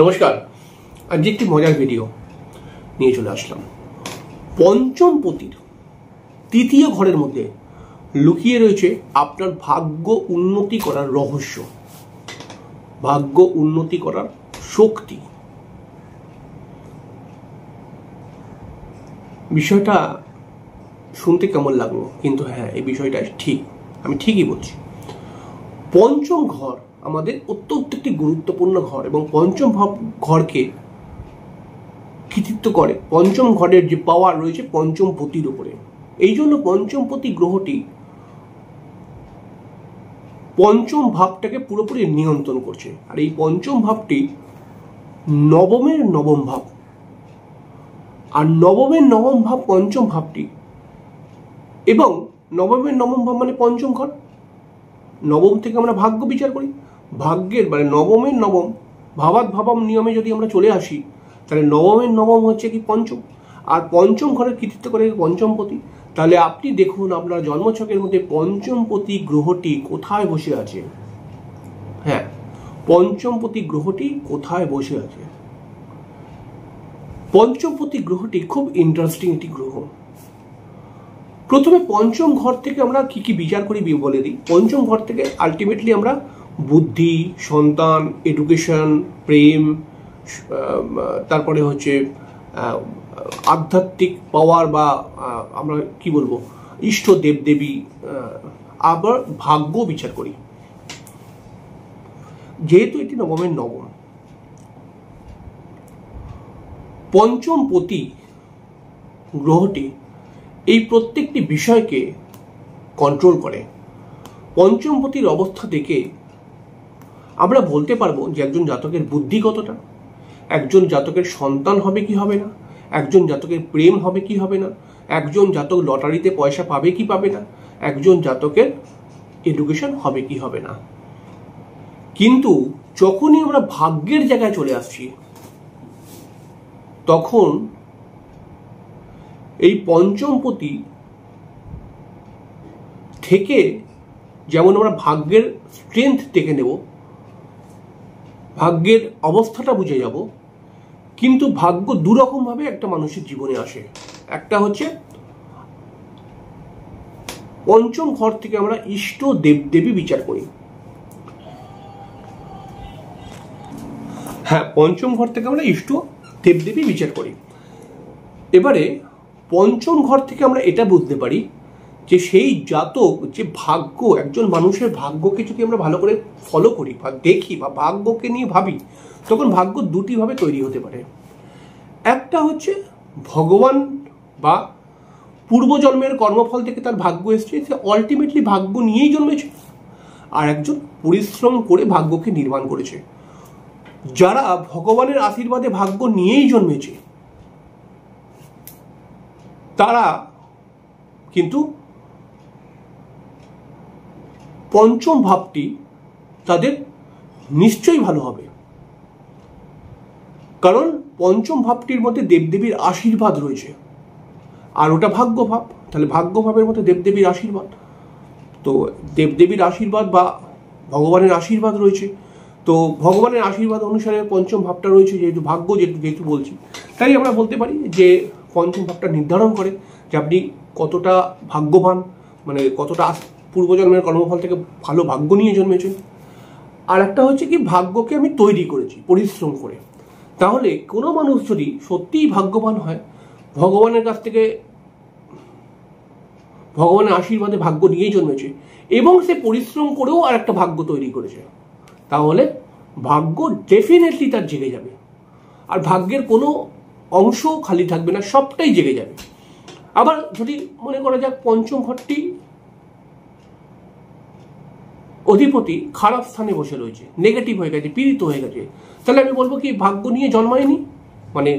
নমস্কার। আজ একটি মজার ভিডিও নিয়ে চলে আসলাম। পঞ্চম পতির তৃতীয় ঘরের মধ্যে লুকিয়ে রয়েছে আপনার ভাগ্য উন্নতি করার রহস্য, ভাগ্য উন্নতি করার শক্তি। বিষয়টা শুনতে কেমন লাগলো, কিন্তু হ্যাঁ, এই বিষয়টা ঠিক, আমি ঠিকই বলছি। পঞ্চম ঘর আমাদের অত্যন্ত একটি গুরুত্বপূর্ণ ঘর এবং পঞ্চম ঘরকে কৃতিত্ব করে পঞ্চম ঘরের যে পাওয়ার রয়েছে পঞ্চম পতির উপরে। এই জন্য পঞ্চম পতি গ্রহটি পঞ্চম ভাবটাকে পুরোপুরি নিয়ন্ত্রণ করছে। আর এই পঞ্চম ভাবটি নবমের নবম ভাব, আর নবমের নবম ভাব পঞ্চম ভাবটি, এবং নবমের নবম ভাব মানে পঞ্চম ঘর। নবম থেকে আমরা ভাগ্য বিচার করি, ভাগ্যের মানে নবমের নবম ভাবাত ভাবম নিয়মে যদি আমরা চলে আসি, তাহলে নবমের নবম হচ্ছে কি পঞ্চম, আর পঞ্চম ঘরের কৃতিত্ব করে পঞ্চমপতি। তাহলে আপনি দেখুন আপনার জন্মছকের মধ্যে পঞ্চমপতি গ্রহটি কোথায় বসে আছে। হ্যাঁ, পঞ্চমপতি গ্রহটি কোথায় বসে আছে। পঞ্চমপতি গ্রহটি খুব ইন্টারেস্টিং একটি গ্রহ। প্রথমে পঞ্চম ঘর থেকে আমরা কি কি বিচার করি বলে দিই। পঞ্চম ঘর থেকে আলটিমেটলি আমরা বুদ্ধি, সন্তান, এডুকেশন, প্রেম, তারপরে হচ্ছে আধ্যাত্মিক পাওয়ার বা আমরা কি বলবো ইষ্ট দেবদেবী, আবার ভাগ্য বিচার করি। যেহেতু এটি নবমের নবম, পঞ্চমপতি গ্রহটি এই প্রত্যেকটি বিষয়কে কন্ট্রোল করে। পঞ্চমপতির অবস্থা থেকে আমরা বলতে পারবো যে একজন জাতকের বুদ্ধি কতটা, একজন জাতকের সন্তান হবে কি হবে না, একজন জাতকের প্রেম হবে কি হবে না, একজন জাতক লটারিতে পয়সা পাবে কি পাবে না, একজন জাতকের এডুকেশন হবে কি হবে না। কিন্তু যখনই আমরা ভাগ্যের জায়গায় চলে আসছি, তখন এই পঞ্চমপতি থেকে যেমন আমরা ভাগ্যের স্ট্রেংথ দেখে নেব, ভাগ্যের অবস্থাটা বুঝে যাব, কিন্তু ভাগ্য দুরকম ভাবে একটা মানুষের জীবনে আসে। একটা হচ্ছে পঞ্চম ঘর থেকে আমরা ইষ্ট দেবদেবী বিচার করি। হ্যাঁ, পঞ্চম ঘর থেকে আমরা ইষ্ট দেবদেবী বিচার করি। এবারে পঞ্চম ঘর থেকে আমরা এটা বুঝতে পারি যে সেই জাতক যে ভাগ্য, একজন মানুষের ভাগ্যকে যদি আমরা ভালো করে ফলো করি বা দেখি বা ভাগ্যকে নিয়ে ভাবি, তখন ভাগ্য দুটি ভাবে তৈরি হতে পারে। একটা হচ্ছে ভগবান বা পূর্বজন্মের কর্মফল থেকে তার ভাগ্য এসছে, সে আলটিমেটলি ভাগ্য নিয়েই জন্মেছে। আর একজন পরিশ্রম করে ভাগ্যকে নির্মাণ করেছে। যারা ভগবানের আশীর্বাদে ভাগ্য নিয়েই জন্মেছে, তারা কিন্তু পঞ্চম ভাবটি তাদের নিশ্চয়ই ভালো হবে, কারণ পঞ্চম ভাবটির মধ্যে দেবদেবীর আশীর্বাদ রয়েছে, আর ওটা ভাগ্য ভাব। তাহলে ভাগ্য ভাবের মধ্যে দেবদেবীর আশীর্বাদ, তো দেবদেবীর আশীর্বাদ বা ভগবানের আশীর্বাদ রয়েছে। তো ভগবানের আশীর্বাদ অনুসারে পঞ্চম ভাবটা রয়েছে, যেহেতু ভাগ্য যেহেতু বলছি, তাই আমরা বলতে পারি যে পঞ্চম ভাবটা নির্ধারণ করে যে আপনি কতটা ভাগ্যবান, মানে কতটা পূর্বজন্মের কর্মফল থেকে ভালো ভাগ্য নিয়ে জন্মেছেন। আর একটা হচ্ছে কি, ভাগ্যকে আমি তৈরি করেছি পরিশ্রম করে। তাহলে কোনো মানুষ যদি সত্যিই ভাগ্যবান হয়, ভগবানের কাছ থেকে ভগবানের আশীর্বাদে ভাগ্য নিয়েই জন্মেছে এবং সে পরিশ্রম করেও আর একটা ভাগ্য তৈরি করেছে, তাহলে ভাগ্য ডেফিনেটলি তার জেগে যাবে। আর ভাগ্যের কোনো অংশ খালি থাকবে না, সবটাই জেগে যাবে। আবার যদি মনে করা যাক পঞ্চম ঘরটি অধিপতি খারাপ স্থানে বসে রয়েছে, নেগেটিভ হয়ে গেছে, পীড়িত হয়ে গেছে, তাহলে আমি বলবো কি ভাগ্য নিয়ে জন্মায়নি, মানে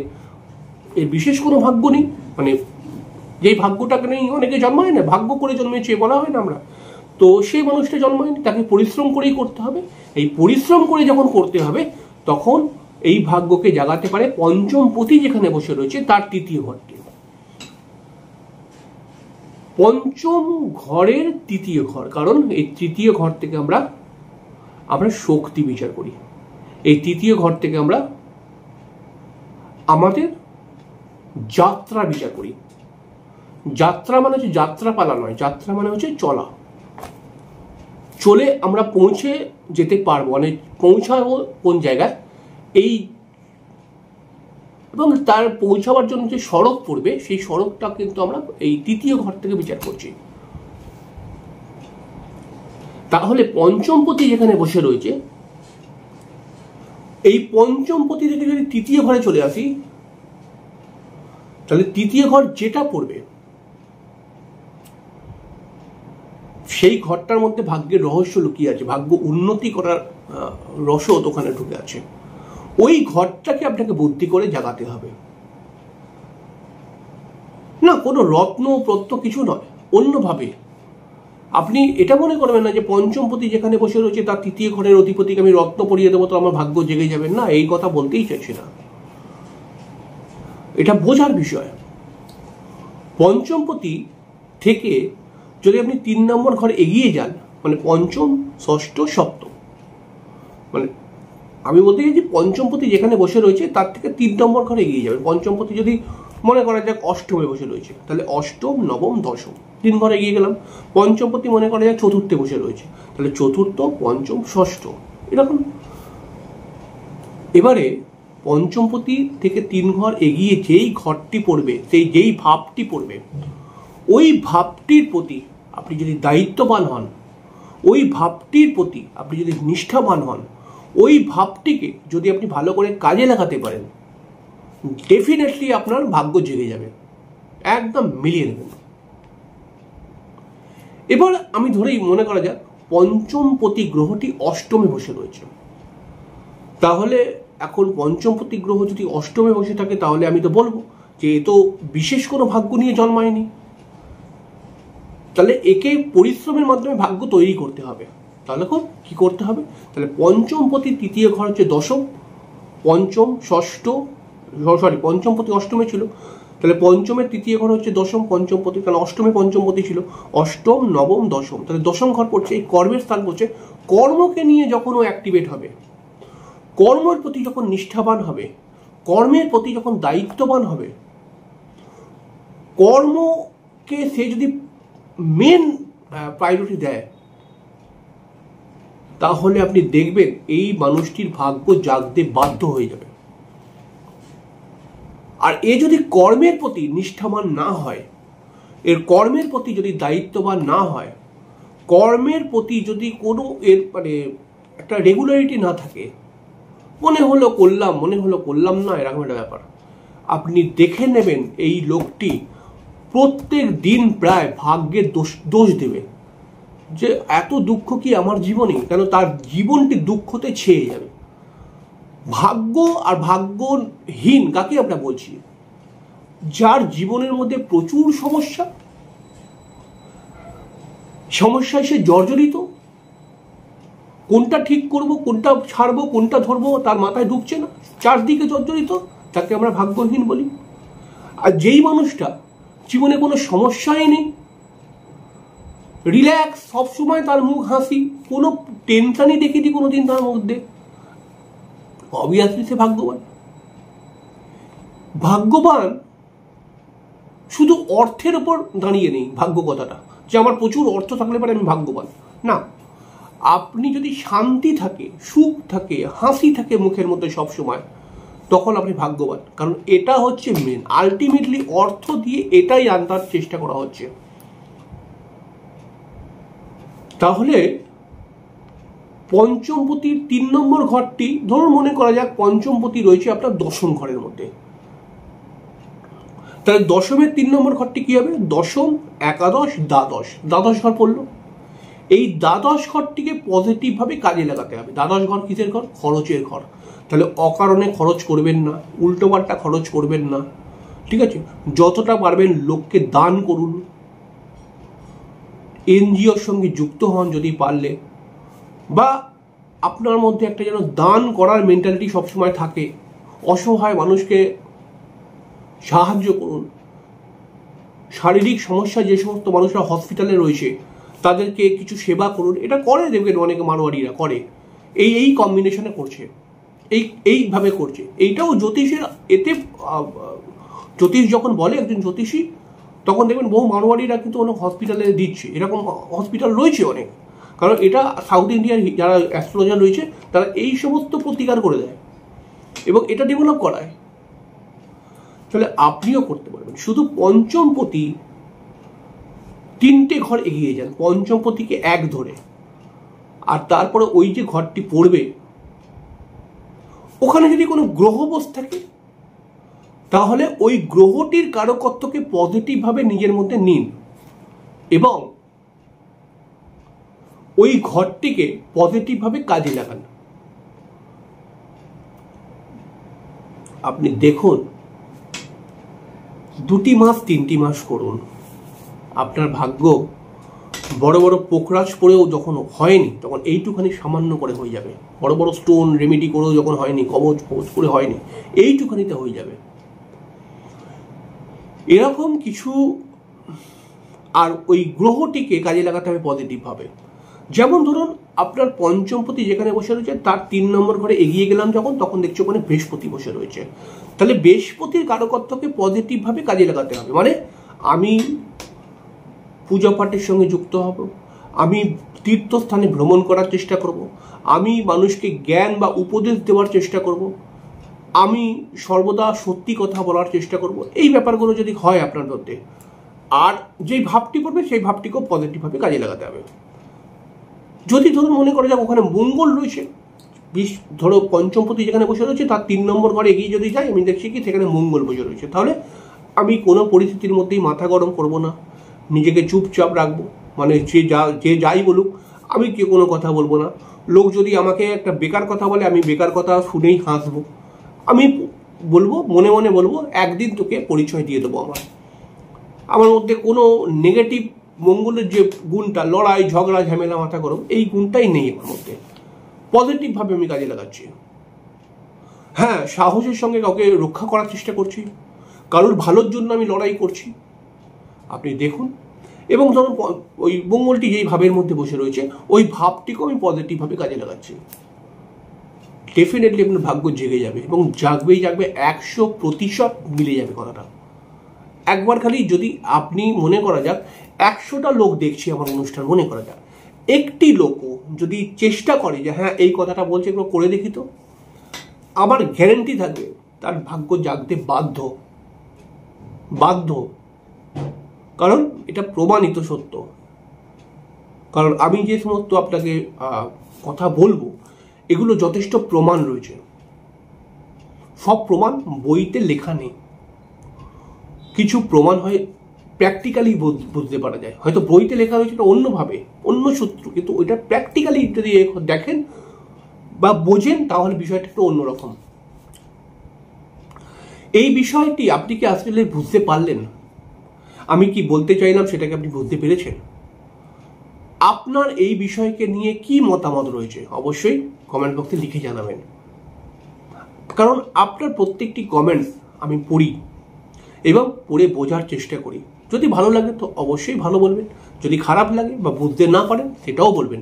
এর বিশেষ কোনো ভাগ্য নেই। মানে যেই ভাগ্যটাকে নেই অনেকে জন্মায় না, ভাগ্য করে জন্মেছে বলা হয় না আমরা, তো সেই মানুষটা জন্মায়নি, তাকে পরিশ্রম করেই করতে হবে। এই পরিশ্রম করে যখন করতে হবে, তখন এই ভাগ্যকে জাগাতে পারে পঞ্চমপতি যেখানে বসে রয়েছে তার তৃতীয় ঘরটি। পঞ্চম ঘরের তৃতীয় ঘর, কারণ এই তৃতীয় ঘর থেকে আমরা শক্তি বিচার করি। এই তৃতীয় ঘর থেকে আমরা আমাদের যাত্রা বিচার করি। যাত্রা মানে হচ্ছে যাত্রাপালা নয়, যাত্রা মানে হচ্ছে চলা। চলে আমরা পৌঁছে যেতে পারবো, মানে পৌঁছাবো কোন জায়গায়, এই এবং তার পৌঁছাবার জন্য যে সড়ক পড়বে সেই সড়কটা কিন্তু আমরা এই তৃতীয় ঘর থেকে বিচার করছি। তাহলে পঞ্চমপতি যেখানে বসে রয়েছে, এই পঞ্চমপতি থেকে যদি তৃতীয় ঘরে চলে আসি, তাহলে তৃতীয় ঘর যেটা পড়বে সেই ঘরটার মধ্যে ভাগ্যের রহস্য লুকিয়ে আছে, ভাগ্য উন্নতি করার রসদ ওখানে ঢুকে আছে। ওই ঘরটাকে আপনাকে বুদ্ধি করে জাগাতে হবে, না কোনো রত্ন প্রত্যয় কিছু নয়, অন্যভাবে। আপনি এটা মনে করবেন না যে পঞ্চমপতি যেখানে বসে রয়েছে তার তৃতীয় ঘরের অধিপতিকে আমি রত্ন পরিয়ে দেবো তো আমার ভাগ্য জেগে যাবে, না, এই কথা বলতেই চাইছি না, এটা বোঝার বিষয়। পঞ্চমপতি থেকে যদি আপনি 3 নম্বর ঘরে এগিয়ে যান, মানে পঞ্চম, ষষ্ঠ, সপ্তম, মানে আমি বলতে চাইছি পঞ্চমপতি যেখানে বসে রয়েছে তার থেকে 3 নম্বর ঘরে এগিয়ে যাবেন। পঞ্চমপতি যদি মনে করা যাক অষ্টমে বসে রয়েছে, তাহলে অষ্টম, নবম, দশম 3 ঘরে এগিয়ে গেলাম। পঞ্চমপতি মনে করা যাক চতুর্থে বসে রয়েছে, তাহলে চতুর্থ, পঞ্চম, ষষ্ঠ, এরকম। এবারে পঞ্চমপতি থেকে 3 ঘর এগিয়ে যেই ঘরটি পড়বে, যেই ভাবটি পড়বে, ওই ভাবটির প্রতি আপনি যদি দায়িত্ববান হন, ওই ভাবটির প্রতি আপনি যদি নিষ্ঠাবান হন, ওই ভাবটিকে যদি আপনি ভালো করে কাজে লাগাতে পারেন, ডেফিনেটলি আপনার ভাগ্য জেগে যাবে, একদম মিলিয়ে নেবেন। এবার আমি ধরেই মনে করা যাক পঞ্চমপতি গ্রহটি অষ্টমে বসে রয়েছে, তাহলে এখন পঞ্চমপতি গ্রহ যদি অষ্টমে বসে থাকে তাহলে আমি তো বলবো যে এ তো বিশেষ কোনো ভাগ্য নিয়ে জন্মায়নি, তাহলে একে পরিশ্রমের মাধ্যমে ভাগ্য তৈরি করতে হবে। তাহলে কি করতে হবে? তাহলে পঞ্চমপতি তৃতীয় ঘর হচ্ছে দশম, পঞ্চম, ষষ্ঠ, পঞ্চমপতি অষ্টমে ছিল, তাহলে পঞ্চমের তৃতীয় ঘর হচ্ছে দশম, পঞ্চমপতি, কারণ অষ্টমে পঞ্চমপতি ছিল, অষ্টম, নবম, দশম, তাহলে দশম ঘর পড়ছে, এই কর্মের স্থান পড়ছে। কর্মকে নিয়ে যখন ও অ্যাক্টিভেট হবে, কর্মের প্রতি যখন নিষ্ঠাবান হবে, কর্মের প্রতি যখন দায়িত্ববান হবে, কর্মকে সে যদি মেন প্রায়োরিটি দেয়, তাহলে আপনি দেখবেন এই মানুষটির ভাগ্য জাগতে বাধ্য হয়ে যাবে। আর এ যদি কর্মের প্রতি নিষ্ঠাবান না হয়, এর কর্মের প্রতি যদি দায়িত্ববান না হয়, কর্মের প্রতি যদি কোনো এর মানে একটা রেগুলারিটি না থাকে, মনে হলো করলাম, মনে হলো করলাম না, এরকম একটা ব্যাপার, আপনি দেখে নেবেন এই লোকটি প্রত্যেক দিন প্রায় ভাগ্যের দোষ দেবে যে এত দুঃখ কি আমার জীবনে, কেন তার জীবনটি দুঃখতে ছেয়ে যাবে। ভাগ্য আর ভাগ্যহীন কাকে আমরা বলছি? যার জীবনের মধ্যে প্রচুর সমস্যায় সে জর্জরিত, কোনটা ঠিক করব, কোনটা ছাড়বো, কোনটা ধরবো তার মাথায় ঢুকছে না, চারদিকে জর্জরিত, তাকে আমরা ভাগ্যহীন বলি। আর যেই মানুষটা জীবনে কোনো সমস্যাই নেই, রিল্যাক্স, সবসময় তার মুখ হাসি, কোনো টেনশনই দেখিনি কোনোদিন তার মধ্যে, অবভিয়াসলি সে ভাগ্যবান। ভাগ্যবান শুধু অর্থের উপর দাঁড়িয়ে নেই ভাগ্য কথাটা, যে আমার প্রচুর অর্থ থাকলে পরে আমি ভাগ্যবান, না। আপনি যদি শান্তি থাকে, সুখ থাকে, হাসি থাকে মুখের মধ্যে সবসময়, তখন আপনি ভাগ্যবান। কারণ এটা হচ্ছে মেন, আলটিমেটলি অর্থ দিয়ে এটাই আনবার চেষ্টা করা হচ্ছে। তাহলে পঞ্চমপতির 3 নম্বর ঘরটি, ধরুন মনে করা যাক পঞ্চমপতি রয়েছে আপনার দশম ঘরের মধ্যে, তাহলে দশমের 3 নম্বর ঘরটি কি হবে? দশম, একাদশ, দ্বাদশ ঘর পড়লো। এই দ্বাদশ ঘরটিকে পজিটিভ ভাবে কাজে লাগাতে হবে। দ্বাদশ ঘর কিসের ঘর? খরচের ঘর। তাহলে অকারণে খরচ করবেন না, উল্টোপাল্টা খরচ করবেন না, ঠিক আছে? যতটা পারবেন লোককে দান করুন, এনজিওর সঙ্গে যুক্ত হন যদি পারলে, বা আপনার মধ্যে একটা যেন দান করার মেন্টালিটি সবসময় থাকে, অসহায় মানুষকে সাহায্য করুন। শারীরিক সমস্যা যে সমস্ত মানুষরা হসপিটালে রয়েছে তাদেরকে কিছু সেবা করুন, এটা করে দেখবেন অনেকে মারোয়ারিরা করে, এই কম্বিনেশনে করছে। এইভাবে করছে। এইটাও জ্যোতিষের এতে জ্যোতিষ যখন বলে একজন জ্যোতিষী, তখন দেখবেন বহু মারোয়ারিরা কিন্তু অনেক হসপিটালে দিচ্ছে, এরকম হসপিটাল রয়েছে অনেক। কারণ এটা সাউথ ইন্ডিয়ার যারা অ্যাস্ট্রোলজার রয়েছে তারা এই সমস্ত প্রতিকার করে দেয় এবং এটা ডেভেলপ করায়। তাহলে আপনিও করতে পারবেন। শুধু পঞ্চমপতি 3টে ঘর এগিয়ে যান, পঞ্চমপতিকে 1 ধরে, আর তারপরে ওই যে ঘরটি পড়বে ওখানে যদি কোনো গ্রহ বস থাকে তাহলে ওই গ্রহটির কারকত্বকে পজিটিভভাবে নিজের মধ্যে নিন এবং ওই ঘরটিকে পজিটিভভাবে কাজে লাগান। আপনি দেখুন 2 মাস 3 মাস করুন, আপনার ভাগ্য বড় বড় পোকরাজ পড়েও যখন হয়নি তখন এইটুখানি সামান্য করে হয়ে যাবে। বড় বড় স্টোন রেমেডি করেও যখন হয়নি, কবচ করে হয়নি, এইটুখানিতে হয়ে যাবে। এরকম কিছু। আর ওই গ্রহটিকে কাজে লাগাতে হবে পজিটিভভাবে। যেমন ধরুন আপনার পঞ্চমপতি যেখানে বসে রয়েছে তার 3 নম্বর ঘরে এগিয়ে গেলাম যখন, তখন দেখছি ওখানে বৃহস্পতি বসে রয়েছে। তাহলে বৃহস্পতির কারকত্বকে পজিটিভভাবে কাজে লাগাতে হবে। মানে আমি পূজা পাঠের সঙ্গে যুক্ত হব, আমি তীর্থস্থানে ভ্রমণ করার চেষ্টা করব, আমি মানুষকে জ্ঞান বা উপদেশ দেওয়ার চেষ্টা করব, আমি সর্বদা সত্যি কথা বলার চেষ্টা করব। এই ব্যাপারগুলো যদি হয় আপনার মধ্যে, আর যেই ভাবটি করবে সেই ভাবটিকেও পজিটিভভাবে কাজে লাগাতে হবে। যদি ধরুন মনে করা যাক ওখানে মঙ্গল রয়েছে, ধরো পঞ্চমপতি যেখানে বসে রয়েছে তার 3 নম্বর ঘরে এগিয়ে যদি যাই, আমি দেখছি কি সেখানে মঙ্গল বসে রয়েছে, তাহলে আমি কোনো পরিস্থিতির মধ্যেই মাথা গরম করব না, নিজেকে চুপচাপ রাখবো। মানে যে যাই বলুক আমি কোনো কথা বলবো না। লোক যদি আমাকে একটা বেকার কথা বলে আমি বেকার কথা শুনেই হাসবো। আমি বলবো, মনে মনে বলবো, একদিন তোকে পরিচয় দিয়ে দেবো। আমার মধ্যে কোনো নেগেটিভ মঙ্গলের যে গুণটা, লড়াই ঝগড়া ঝামেলা মাথা গরম, এই গুণটাই নেই আমার মধ্যে। পজিটিভভাবে আমি কাজে লাগাচ্ছি। হ্যাঁ, সাহসের সঙ্গে কাউকে রক্ষা করার চেষ্টা করছি, কারোর ভালোর জন্য আমি লড়াই করছি। আপনি দেখুন। এবং ধরুন ওই মঙ্গলটি যেই ভাবের মধ্যে বসে রয়েছে ওই ভাবটিকেও আমি পজিটিভভাবে কাজে লাগাচ্ছি। ডেফিনেটলি আপনার ভাগ্য জেগে যাবে এবং জাগবেই জাগবে, 100% মিলে যাবে কথাটা। একবার খালি যদি আপনি মনে করা যাক 100টা লোক দেখছি আমার অনুষ্ঠান, মনে করা যাক একটি লোকও যদি চেষ্টা করে যে হ্যাঁ এই কথাটা বলছে এগুলো করে দেখি, তো আমার গ্যারেন্টি থাকবে তার ভাগ্য জাগতে বাধ্য। কারণ এটা প্রমাণিত সত্য। কারণ আমি যে সমস্ত আপনাকে কথা বলবো এগুলো যথেষ্ট প্রমাণ রয়েছে। সব প্রমাণ বইতে লেখা নেই, কিছু প্রমাণ হয় প্র্যাকটিক্যালি বুঝতে পারা যায়। হয়তো বইতে লেখা রয়েছে এটা অন্যভাবে, অন্য সূত্র, কিন্তু ওইটা প্র্যাকটিক্যালি যদি দেখেন বা বোঝেন তাহলে বিষয়টা একটু অন্যরকম। এই বিষয়টি আপনি কি আসলে বুঝতে পারলেন? আমি কি বলতে চাইলাম সেটাকে আপনি বুঝতে পেরেছেন? আপনার এই বিষয়কে নিয়ে কি মতামত রয়েছে অবশ্যই কমেন্ট বক্সে লিখে জানাবেন। কারণ আপনার প্রত্যেকটি কমেন্টস আমি পড়ি এবং পড়ে বোঝার চেষ্টা করি। যদি ভালো লাগে তো অবশ্যই ভালো বলবেন, যদি খারাপ লাগে বা বুঝতে না পারেন সেটাও বলবেন।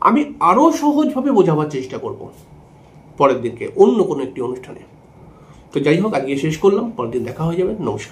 আমি আরও সহজভাবে বোঝাবার চেষ্টা করব পরের দিনকে অন্য কোনো একটি অনুষ্ঠানে। তো যাই হোক, আজকে শেষ করলাম, পরের দিন দেখা হয়ে যাবে। নমস্কার।